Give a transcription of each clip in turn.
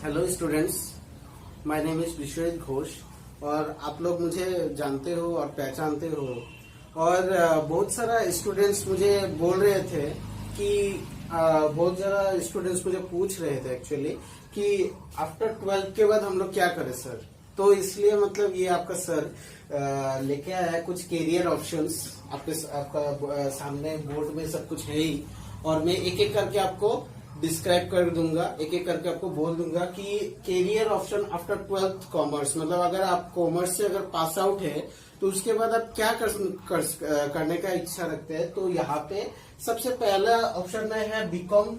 Hello students, my name is Vishwajit Ghosh और आप लोग मुझे जानते हो और पहचानते हो। और बहुत सारा स्टूडेंट्स मुझे बोल रहे थे कि बहुत सारा स्टूडेंट्स मुझे पूछ रहे थे एक्चुअली कि आफ्टर 12th के बाद हम लोग क्या करें सर। तो इसलिए मतलब ये आपका सर लेके आया है कुछ कैरियर ऑप्शंस। आपका सामने बोर्ड में सब कुछ है ही, और मैं एक एक करके आपको डिस्क्राइब कर दूंगा, एक एक करके आपको बोल दूंगा कि career option after 12th commerce, मतलब अगर आप कॉमर्स से अगर पास आउट है तो उसके बाद आप क्या करने का इच्छा रखते हैं। तो यहाँ पे सबसे पहला ऑप्शन में है BCom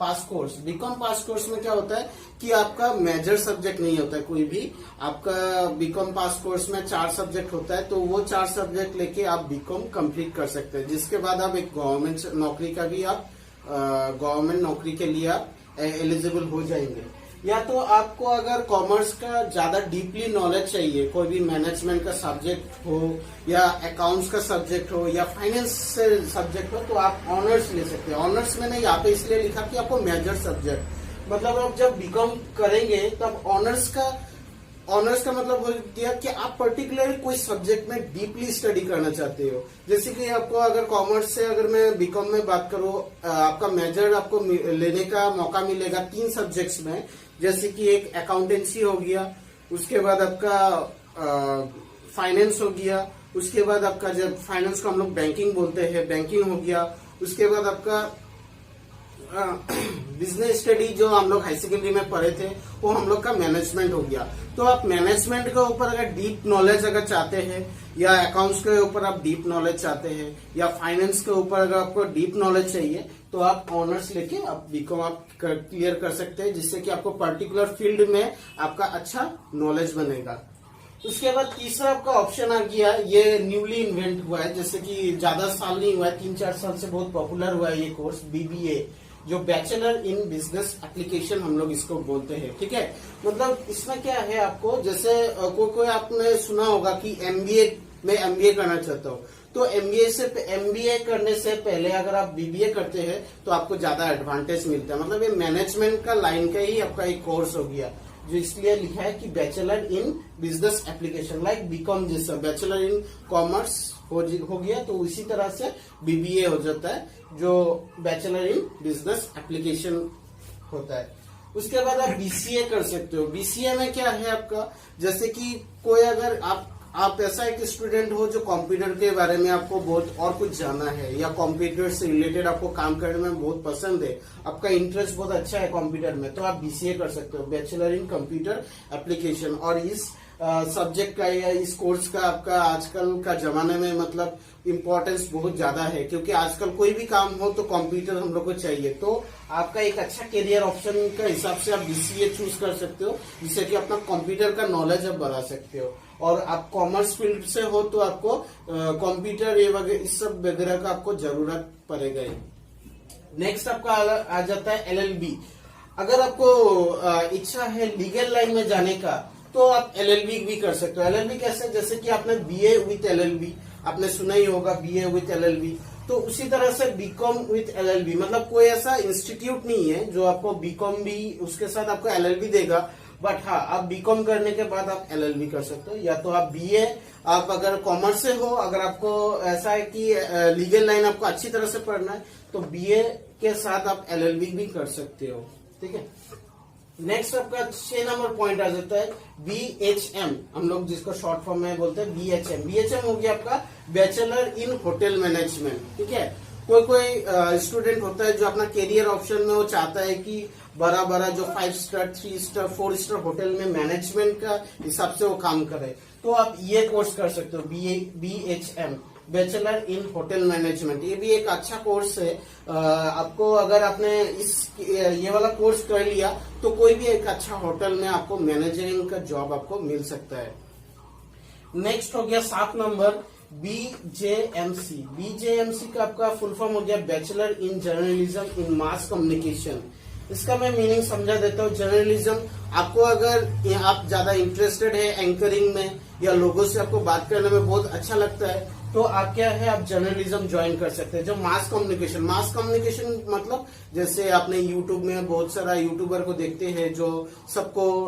pass course. BCom pass course में क्या होता है कि आपका मेजर सब्जेक्ट नहीं होता है कोई भी। आपका बीकॉम पास कोर्स में 4 सब्जेक्ट होता है, तो वो 4 सब्जेक्ट लेके आप बीकॉम कंप्लीट कर सकते हैं, जिसके बाद आप एक गवर्नमेंट नौकरी का भी आप गवर्नमेंट नौकरी के लिए आप एलिजिबल हो जाएंगे। या तो आपको अगर कॉमर्स का ज्यादा डीपली नॉलेज चाहिए, कोई भी मैनेजमेंट का सब्जेक्ट हो या अकाउंट्स का सब्जेक्ट हो या फाइनेंस से सब्जेक्ट हो, तो आप ऑनर्स ले सकते हैं। ऑनर्स में नहीं, यहाँ पे इसलिए लिखा कि आपको मेजर सब्जेक्ट, मतलब आप जब बीकॉम करेंगे तब ऑनर्स का मतलब हो गया कि आप पर्टिकुलर कोई सब्जेक्ट में डीपली स्टडी करना चाहते हो। जैसे कि आपको अगर कॉमर्स से अगर मैं बीकॉम में बात करूं, आपका मेजर आपको लेने का मौका मिलेगा 3 सब्जेक्ट्स में। जैसे कि एक अकाउंटेंसी हो गया, उसके बाद आपका फाइनेंस हो गया, उसके बाद आपका जब फाइनेंस को हम लोग बैंकिंग बोलते हैं, बैंकिंग हो गया, उसके बाद आपका बिजनेस स्टडी जो हम लोग हाई सेकेंडरी में पढ़े थे वो हम लोग का मैनेजमेंट हो गया। तो आप मैनेजमेंट के ऊपर अगर डीप नॉलेज अगर चाहते हैं, या अकाउंट्स के ऊपर आप डीप नॉलेज चाहते हैं, या फाइनेंस के ऊपर अगर आपको डीप नॉलेज चाहिए, तो आप ऑनर्स लेके आप बीकॉम आप क्लियर कर सकते हैं, जिससे कि आपको पर्टिकुलर फील्ड में आपका अच्छा नॉलेज बनेगा। उसके बाद तीसरा आपका ऑप्शन आ गया, ये न्यूली इन्वेंट हुआ है, जैसे कि ज्यादा साल नहीं हुआ है, 3-4 साल से बहुत पॉपुलर हुआ है ये कोर्स, BBA, जो बैचलर इन बिजनेस एप्लीकेशन हम लोग इसको बोलते हैं। ठीक है, मतलब इसमें क्या है, आपको जैसे कोई आपने सुना होगा कि मैं MBA करना चाहता हूँ, तो MBA करने से पहले अगर आप BBA करते हैं तो आपको ज्यादा एडवांटेज मिलता है। मतलब ये मैनेजमेंट का लाइन का ही आपका एक कोर्स हो गया, जो इसलिए लिखा है कि bachelor in business application, like BCom जैसा बैचलर इन कॉमर्स हो गया, तो इसी तरह से BBA हो जाता है, जो बैचलर इन बिजनेस एप्लीकेशन होता है। उसके बाद आप BCA कर सकते हो। BCA में क्या है आपका, जैसे कि कोई अगर आप ऐसा एक स्टूडेंट हो जो कंप्यूटर के बारे में आपको बहुत और कुछ जानना है, या कंप्यूटर से रिलेटेड आपको काम करने में बहुत पसंद है, आपका इंटरेस्ट बहुत अच्छा है कंप्यूटर में, तो आप BCA कर सकते हो, बैचलर इन कंप्यूटर एप्लीकेशन। और इस सब्जेक्ट का या इस कोर्स का आपका आजकल का जमाने में मतलब इम्पोर्टेंस बहुत ज्यादा है, क्योंकि आजकल कोई भी काम हो तो कंप्यूटर हम लोग को चाहिए। तो आपका एक अच्छा करियर ऑप्शन का हिसाब से आप BCA चूज कर सकते हो, जिससे कि अपना कंप्यूटर का नॉलेज आप बढ़ा सकते हो। और आप कॉमर्स फील्ड से हो तो आपको कंप्यूटर ये वगैरह इस सब वगैरह का आपको जरूरत पड़ेगा। नेक्स्ट आपका आ जाता है LLB। अगर आपको इच्छा है लीगल लाइन में जाने का, तो आप LLB भी कर सकते हो। LLB कैसे, जैसे कि आपने BA विथ LLB आपने सुना ही होगा, BA विथ LLB, तो उसी तरह से BCom विथ LLB, मतलब कोई ऐसा इंस्टीट्यूट नहीं है जो आपको BCom भी उसके साथ आपको LLB देगा, बट हाँ, आप BCom करने के बाद आप LLB कर सकते हो। या तो आप BA, आप अगर कॉमर्स से हो, अगर आपको ऐसा है कि लीगल लाइन आपको अच्छी तरह से पढ़ना है, तो BA के साथ आप LLB भी कर सकते हो। ठीक है, नेक्स्ट आपका 6 नंबर पॉइंट आ जाता है BHM, हम लोग जिसको शॉर्ट फॉर्म में बोलते हैं BHM। BHM हो गया आपका बैचलर इन होटल मैनेजमेंट। ठीक है, कोई स्टूडेंट होता है जो अपना करियर ऑप्शन में वो चाहता है कि बड़ा जो 5 स्टार 3 स्टार 4 स्टार होटल में मैनेजमेंट का हिसाब से वो काम करे, तो आप ये कोर्स कर सकते हो, BHM, bachelor in hotel management. ये भी एक अच्छा कोर्स है। आपको अगर आपने ये वाला कोर्स कर लिया तो कोई भी एक अच्छा होटल में आपको मैनेजरिंग का जॉब आपको मिल सकता है। नेक्स्ट हो गया 7 नंबर BJMC। BJMC का आपका फुल फॉर्म हो गया bachelor in journalism in mass communication. इसका मैं मीनिंग समझा देता हूँ। जर्नलिज्म, आपको अगर आप ज्यादा इंटरेस्टेड है एंकरिंग में या लोगों से आपको बात करने में बहुत अच्छा लगता है, तो आप क्या है, आप जर्नलिज्म ज्वाइन कर सकते हैं। जो मास कम्युनिकेशन मतलब जैसे आपने यूट्यूब में बहुत सारा यूट्यूबर को देखते हैं जो सबको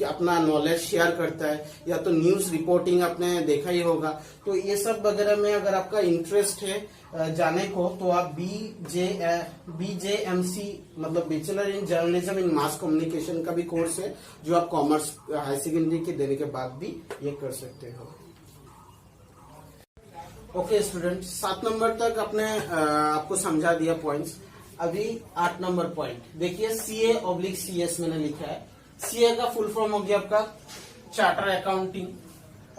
अपना नॉलेज शेयर करता है, या तो न्यूज रिपोर्टिंग आपने देखा ही होगा। तो ये सब वगैरह में अगर आपका इंटरेस्ट है जाने को, तो आप BJMC मतलब bachelor in journalism in mass communication का भी कोर्स है, जो आप कॉमर्स हाई सेकेंडरी के देने के बाद भी ये कर सकते हो। ओके स्टूडेंट, 7 नंबर तक आपने आपको समझा दिया पॉइंट्स। अभी 8 नंबर पॉइंट देखिए, CA/CS मैंने लिखा है। CA का फुल फॉर्म हो गया आपका चार्टर अकाउंटिंग,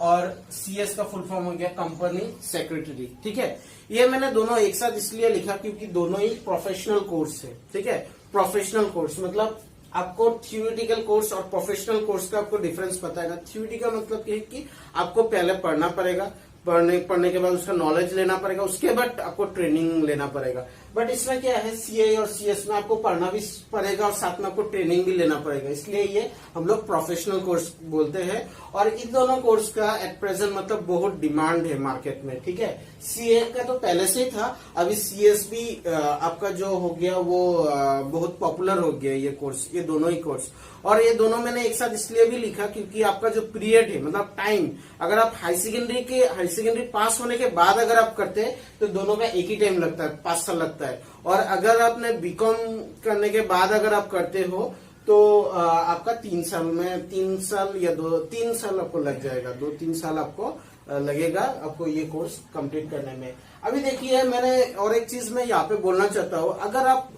और CS का फुल फॉर्म हो गया कंपनी सेक्रेटरी। ठीक है, ये मैंने दोनों एक साथ इसलिए लिखा क्योंकि दोनों ही प्रोफेशनल कोर्स है। ठीक है, प्रोफेशनल कोर्स मतलब आपको थ्योरेटिकल कोर्स और प्रोफेशनल कोर्स का आपको डिफरेंस पता है ना। थ्योरेटिकल का मतलब ये है कि आपको पहले पढ़ना पड़ेगा, पढ़ने के बाद उसका नॉलेज लेना पड़ेगा, उसके बाद आपको ट्रेनिंग लेना पड़ेगा। बट इसमें क्या है, CA और CS में आपको पढ़ना भी पड़ेगा और साथ में आपको ट्रेनिंग भी लेना पड़ेगा, इसलिए ये हम लोग प्रोफेशनल कोर्स बोलते हैं। और इन दोनों कोर्स का एट प्रेजेंट मतलब बहुत डिमांड है मार्केट में। ठीक है, CA का तो पहले से ही था, अभी CS भी आपका जो हो गया वो बहुत पॉपुलर हो गया ये कोर्स, ये दोनों ही कोर्स। और ये दोनों मैंने एक साथ इसलिए भी लिखा क्योंकि आपका जो पीरियड है मतलब टाइम, अगर आप हाई सेकेंडरी पास होने के बाद अगर आप करते हैं तो दोनों का एक ही टाइम लगता है, 5 साल लगता है। और अगर आपने बीकॉम करने के बाद अगर आप करते हो तो आपका 3 साल में 3 साल या 3 साल आपको लग जाएगा, 2-3 साल आपको लगेगा आपको ये कोर्स कंप्लीट करने में। अभी देखिए, मैंने और एक चीज मैं यहाँ पे बोलना चाहता हूँ, अगर आप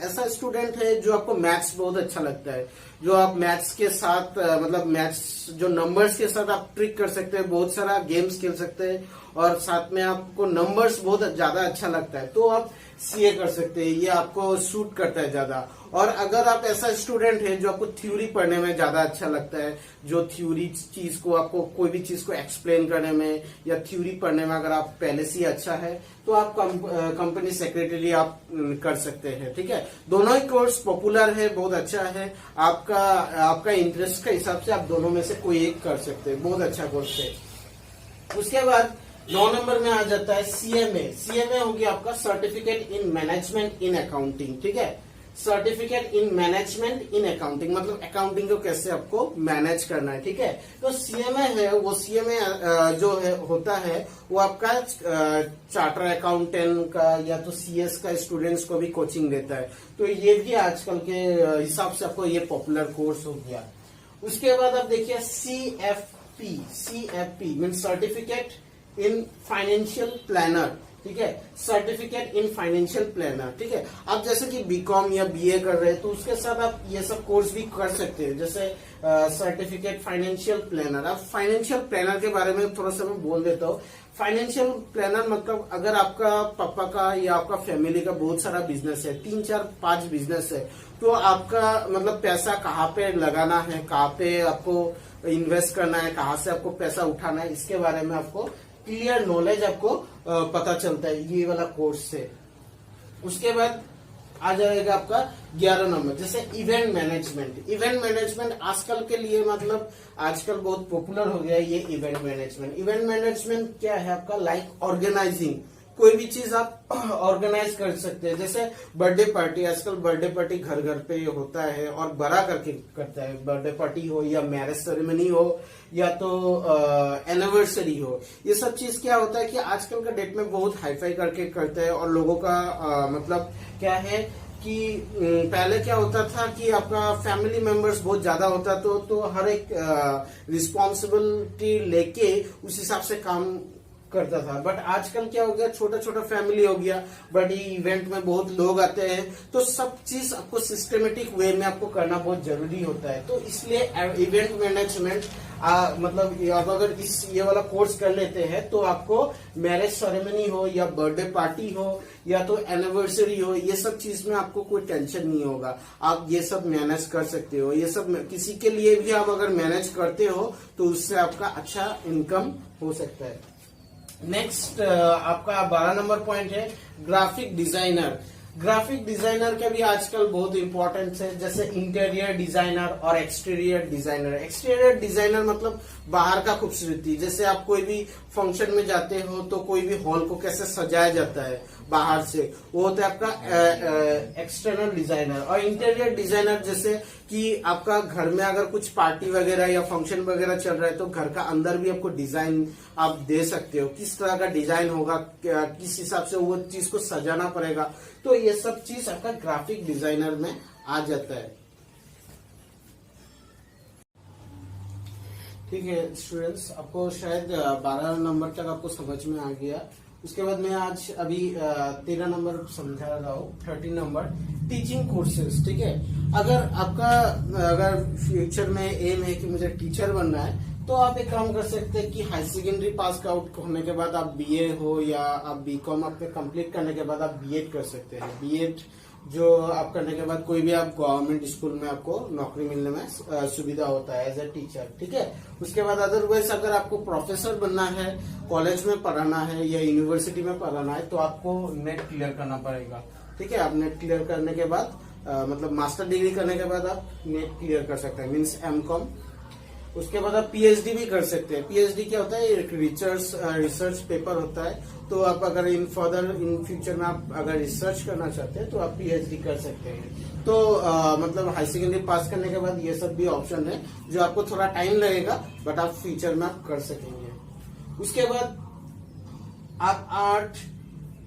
ऐसा स्टूडेंट है जो आपको मैथ्स बहुत अच्छा लगता है, जो आप मैथ्स के साथ मतलब मैथ्स जो नंबर्स के साथ आप ट्रिक कर सकते हैं, बहुत सारा गेम्स खेल सकते हैं, और साथ में आपको नंबर्स बहुत ज्यादा अच्छा लगता है, तो आप CA कर सकते हैं, ये आपको सूट करता है ज्यादा। और अगर आप ऐसा स्टूडेंट है जो आपको थ्योरी पढ़ने में ज्यादा अच्छा लगता है, जो थ्योरी चीज को आपको कोई भी चीज को एक्सप्लेन करने में या थ्योरी पढ़ने में अगर आप पहले से ही अच्छा है, तो आप कंपनी सेक्रेटरी आप कर सकते हैं। ठीक है, दोनों ही कोर्स पॉपुलर है, बहुत अच्छा है, आपका इंटरेस्ट के हिसाब से आप दोनों में से कोई एक कर सकते हैं, बहुत अच्छा कोर्स है। उसके बाद 9 नंबर में आ जाता है CMA हो गया आपका certificate in management in accounting. ठीक है, certificate in management in accounting मतलब अकाउंटिंग को कैसे आपको मैनेज करना है। ठीक है, तो CMA है वो CMA जो है होता है वो आपका चार्टर अकाउंटेंट का या तो CS का स्टूडेंट्स को भी कोचिंग देता है, तो ये भी आजकल के हिसाब से आपको ये पॉपुलर कोर्स हो गया। उसके बाद आप देखिए CFP mean certificate in financial planner. ठीक है, सर्टिफिकेट इन फाइनेंशियल प्लानर। ठीक है, आप जैसे कि बीकॉम या BA कर रहे हैं तो उसके साथ आप ये सब कोर्स भी कर सकते हैं, जैसे सर्टिफिकेट फाइनेंशियल प्लानर। अब फाइनेंशियल प्लानर के बारे में थोड़ा सा मैं बोल देता हूँ। फाइनेंशियल प्लानर मतलब अगर आपका पापा का या आपका फैमिली का बहुत सारा बिजनेस है, 3, 4, 5 बिजनेस है, तो आपका मतलब पैसा कहाँ पे लगाना है, कहाँ पे आपको इन्वेस्ट करना है, कहाँ से आपको पैसा उठाना है, इसके बारे में आपको क्लियर नॉलेज आपको पता चलता है ये वाला कोर्स से। उसके बाद आ जाएगा आपका 11 नंबर, जैसे इवेंट मैनेजमेंट आजकल के लिए मतलब आजकल बहुत पॉपुलर हो गया है ये इवेंट मैनेजमेंट क्या है आपका, लाइक ऑर्गेनाइजिंग, कोई भी चीज आप ऑर्गेनाइज कर सकते हैं। जैसे बर्थडे पार्टी, आजकल बर्थडे पार्टी घर घर पे होता है और बड़ा करके करता है, बर्थडे पार्टी हो या मैरिज सेरेमनी हो या तो एनिवर्सरी हो, ये सब चीज क्या होता है कि आजकल का डेट में बहुत हाईफाई करके करते हैं। और लोगों का मतलब क्या है कि पहले क्या होता था कि आपका फैमिली मेंबर्स बहुत ज्यादा होता तो हर एक रिस्पॉन्सिबिलिटी लेके उस हिसाब से काम करता था। बट आजकल क्या हो गया, छोटा छोटा फैमिली हो गया, बट ये इवेंट में बहुत लोग आते हैं, तो सब चीज आपको सिस्टमेटिक वे में आपको करना बहुत जरूरी होता है। तो इसलिए इवेंट मैनेजमेंट मतलब आप अगर ये वाला कोर्स कर लेते हैं तो आपको मैरिज सेरेमनी हो या बर्थडे पार्टी हो या तो एनिवर्सरी हो, ये सब चीज में आपको कोई टेंशन नहीं होगा, आप ये सब मैनेज कर सकते हो। ये सब किसी के लिए भी आप अगर मैनेज करते हो तो उससे आपका अच्छा इनकम हो सकता है। नेक्स्ट आपका 12 नंबर पॉइंट है ग्राफिक डिजाइनर। ग्राफिक डिजाइनर का भी आजकल बहुत इंपॉर्टेंस है, जैसे इंटीरियर डिजाइनर और एक्सटीरियर डिजाइनर। एक्सटीरियर डिजाइनर मतलब बाहर का खूबसूरती, जैसे आप कोई भी फंक्शन में जाते हो तो कोई भी हॉल को कैसे सजाया जाता है बाहर से, वो होता है आपका एक्सटर्नल डिजाइनर। और इंटीरियर डिजाइनर जैसे कि आपका घर में अगर कुछ पार्टी वगैरह या फंक्शन वगैरह चल रहा है तो घर का अंदर भी आपको डिजाइन आप दे सकते हो, किस तरह का डिजाइन होगा, किस हिसाब से वो चीज को सजाना पड़ेगा, तो ये सब चीज आपका ग्राफिक डिजाइनर में आ जाता है। ठीक है स्टूडेंट्स, आपको शायद 12 नंबर तक आपको समझ में आ गया। उसके बाद मैं आज अभी 13 नंबर समझा रहा हूँ, 13 नंबर टीचिंग कोर्सेज। ठीक है, अगर फ्यूचर में एम है कि मुझे टीचर बनना है तो आप एक काम कर सकते हैं कि हाई सेकेंडरी पास आउट होने के बाद आप बीए हो या आप बीकॉम आपके कंप्लीट करने के बाद आप बीएड कर सकते हैं। बीएड जो आप करने के बाद कोई भी आप गवर्नमेंट स्कूल में आपको नौकरी मिलने में सुविधा होता है एज ए टीचर। ठीक है, उसके बाद अदरवाइज अगर आपको प्रोफेसर बनना है, कॉलेज में पढ़ाना है या यूनिवर्सिटी में पढ़ाना है तो आपको नेट क्लियर करना पड़ेगा। ठीक है, आप नेट क्लियर करने के बाद मतलब मास्टर डिग्री करने के बाद आप नेट क्लियर कर सकते हैं, मीन्स एमकॉम। उसके बाद आप पीएचडी भी कर सकते हैं। पीएचडी क्या होता है, एक रिसर्च पेपर होता है, तो आप अगर इन फ्यूचर में आप अगर रिसर्च करना चाहते हैं तो आप पीएचडी कर सकते हैं। तो मतलब हाई सेकेंडरी पास करने के बाद ये सब भी ऑप्शन है जो आपको थोड़ा टाइम लगेगा बट आप फ्यूचर में आप कर सकेंगे। उसके बाद आप आर्ट,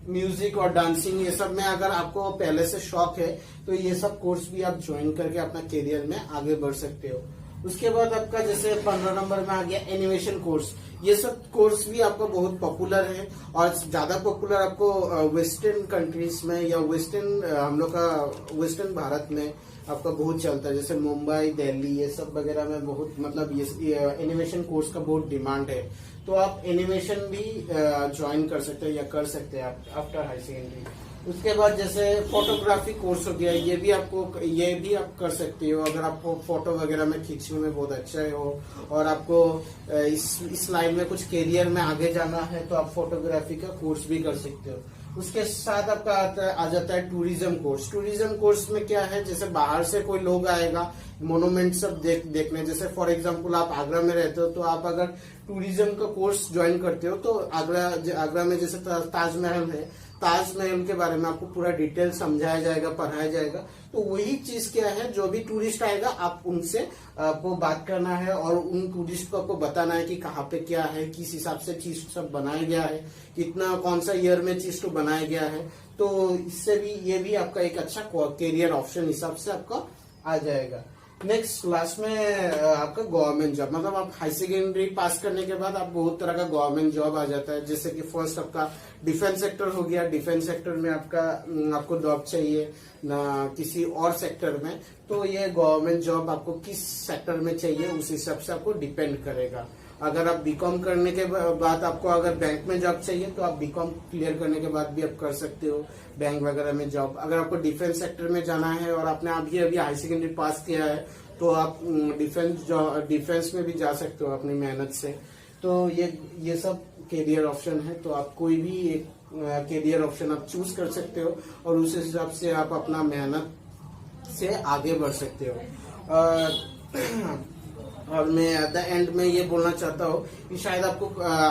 म्यूजिक और डांसिंग ये सब में अगर आपको पहले से शौक है तो ये सब कोर्स भी आप ज्वाइन करके अपना करियर में आगे बढ़ सकते हो। उसके बाद आपका जैसे 15 नंबर में आ गया एनिमेशन कोर्स। ये सब कोर्स भी आपका बहुत पॉपुलर है और ज्यादा पॉपुलर आपको वेस्टर्न कंट्रीज में या वेस्टर्न हम लोग का वेस्टर्न भारत में आपका बहुत चलता है, जैसे मुंबई, दिल्ली ये सब वगैरह में बहुत मतलब ये एनिमेशन कोर्स का बहुत डिमांड है। तो आप एनिमेशन भी ज्वाइन कर सकते हैं या कर सकते हैं आफ्टर हाई सेकेंडरी। उसके बाद जैसे फोटोग्राफी कोर्स हो गया, ये भी आप कर सकते हो अगर आपको फोटो वगैरह में खींचने में बहुत अच्छा हो और आपको इस लाइन में कुछ करियर में आगे जाना है तो आप फोटोग्राफी का कोर्स भी कर सकते हो। उसके साथ आपका आ जाता है टूरिज्म कोर्स। टूरिज्म कोर्स में क्या है, जैसे बाहर से कोई लोग आएगा मोनूमेंट सब देखने, जैसे फॉर एग्जांपल आप आगरा में रहते हो तो आप अगर टूरिज्म का कोर्स ज्वाइन करते हो तो आगरा में जैसे ताजमहल है, ताजमहल के बारे में आपको पूरा डिटेल समझाया जाएगा, पढ़ाया जाएगा। तो वही चीज क्या है, जो भी टूरिस्ट आएगा आप उनसे आपको बात करना है और उन टूरिस्ट को आपको बताना है कि कहाँ पे क्या है, किस हिसाब से चीज सब बनाया गया है, कितना कौन सा ईयर में चीज को बनाया गया है। तो इससे भी ये भी आपका एक अच्छा करियर ऑप्शन हिसाब से आपका आ जाएगा। नेक्स्ट क्लास में आपका गवर्नमेंट जॉब, मतलब आप हाई सेकेंडरी पास करने के बाद आप बहुत तरह का गवर्नमेंट जॉब आ जाता है, जैसे कि फर्स्ट आपका डिफेंस सेक्टर हो गया। डिफेंस सेक्टर में आपको जॉब चाहिए ना किसी और सेक्टर में, तो ये गवर्नमेंट जॉब आपको किस सेक्टर में चाहिए उस हिसाब से आपको डिपेंड करेगा। अगर आप बीकॉम करने के बाद आपको अगर बैंक में जॉब चाहिए तो आप बीकॉम क्लियर करने के बाद भी आप कर सकते हो बैंक वगैरह में जॉब। अगर आपको डिफेंस सेक्टर में जाना है और आपने अभी हाई सेकेंडरी पास किया है तो आप डिफेंस में भी जा सकते हो अपनी मेहनत से। तो ये सब करियर ऑप्शन है, तो आप कोई भी एक करियर ऑप्शन आप चूज कर सकते हो और उस हिसाब से आप अपना मेहनत से आगे बढ़ सकते हो। और मैं एट द एंड में ये बोलना चाहता हूँ कि शायद आपको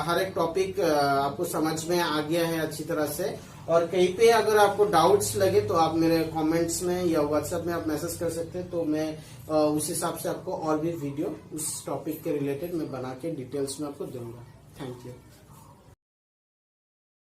हर एक टॉपिक आपको समझ में आ गया है अच्छी तरह से, और कहीं पे अगर आपको डाउट्स लगे तो आप मेरे कमेंट्स में या व्हाट्सएप में आप मैसेज कर सकते हैं, तो मैं उस हिसाब से आपको और भी वीडियो उस टॉपिक के रिलेटेड मैं बना के डिटेल्स में आपको दूंगा। Thank you.